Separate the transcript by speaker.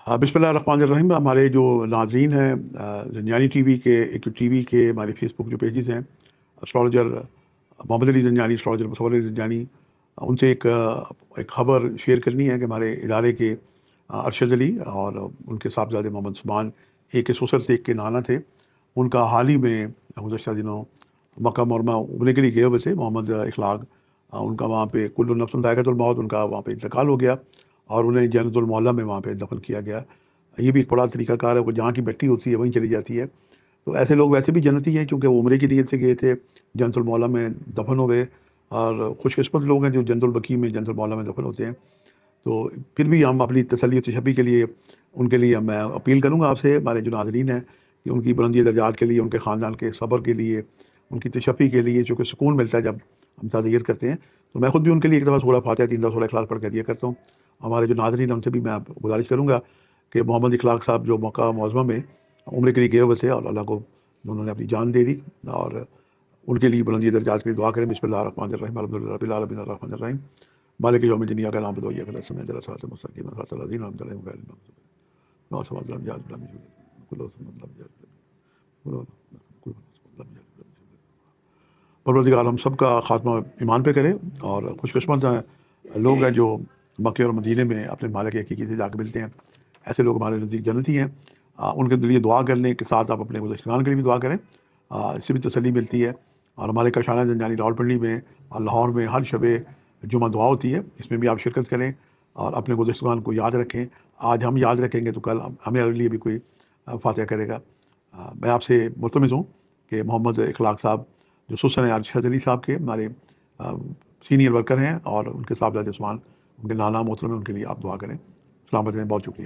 Speaker 1: बिस्मिल्लाहिर्रहमानिर्रहीम। हमारे जो नाज़रीन हैं ज़ंजानी टीवी के एक टीवी के हमारे फेसबुक जो पेजेस हैं, एस्ट्रोलॉजर मोहम्मद अली ज़ंजानी, एस्ट्रोलॉजर मुसव्वर अली ज़ंजानी, उनसे एक ख़बर शेयर करनी है कि हमारे इदारे के अरशद अली और उनके साहबज़ादे मोहम्मद उस्मान एक सोशल शेख के नाना थे। उनका हाल ही में गुज़श्ता दिनों मक्का मुकर्रमा घूमने के लिए गए हुए थे मोहम्मद इखलाक। उनका वहाँ पे कुल्लु नफ्सुन ज़ायक़ातुल मौत, उनका वहाँ पे इंतकाल हो गया और उन्हें जन्नतुल मौला में वहाँ पे दफन किया गया। ये भी एक बड़ा तरीक़ाकार है, वो जहाँ की मिट्टी होती है वहीं चली जाती है। तो ऐसे लोग वैसे भी जन्नती हैं, क्योंकि वो उम्रे की नीयत से गए थे, जन्नतुल मौला में दफन हो गए। और खुशकिस्मत लोग हैं जो जन्नतुल बकी में, जन्नतुल मौला में दफन होते हैं। तो फिर भी हम अपनी तसल्ली तशफ़ी के लिए उनके लिए मैं अपील करूँगा आपसे, हमारे जो नाज़रीन हैं, कि उनकी बुलंदी दर्जात के लिए, उनके ख़ानदान के सब्र के लिए, उनकी तशफ़ी के लिए, चूँकि सुकून मिलता है जब हम ताज़ियत करते हैं। तो मैं ख़ुद भी उनके लिए एक दफ़ा सूरह फातिहा 3 दफ़ा सूरह इखलास पढ़ के दिया करता हूँ। हमारे जो नाज़रीन हैं उनसे भी मैं गुज़ारिश करूँगा कि मोहम्मद इखलाक साहब जो मक्का मुअज़्ज़मा में उम्रे के लिए गए हुए थे और अल्लाह को उन्होंने अपनी जान दे दी, और उनके लिए बुलंदी दर्जात के लिए दुआ करें। बिस्मिल्लाहिर्रहमानिर्रहीम, अल्हम्दुलिल्लाहि रब्बिल आलमीन, अर्रहमानिर्रहीम, मालिक यौमिद्दीन, इय्याका नअबुदु व इय्याका नस्तईन, इहदिना सिरातल मुस्तक़ीम, सिरातल लज़ीना अनअमता अलैहिम गैरिल मग़ज़ूबि अलैहिम। परवरदिगार हम सब का ख़ात्मा ईमान पे करे, और खुशकिस्मत लोग हैं जो मक्के और मदीने में अपने मालिक हकीकी से जाके मिलते हैं। ऐसे लोग हमारे नज़दीक जन्नती हैं। उनके लिए दुआ करने के साथ आप अपने गुज़श्तगान के लिए भी दुआ करें। इससे भी तसल्ली मिलती है। और हमारे कशाना ज़ंजानी रावलपिंडी में और लाहौर में हर शब जुमा दुआ होती है, इसमें भी आप शिरकत करें और अपने गुज़श्तगान को याद रखें। आज हम याद रखेंगे तो कल हमारे लिए भी कोई फातिहा करेगा। मैं आपसे मुल्तमिस हूँ कि मोहम्मद इखलाक साहब जो सुसन है अरशद अली साहब के, हमारे सीनियर वर्कर हैं, और उनके साहबज़ादे उस्मान, उनके नाना मोहतरम हैं, उनके लिए आप दुआ करें। सलामत रहें, बहुत शुक्रिया।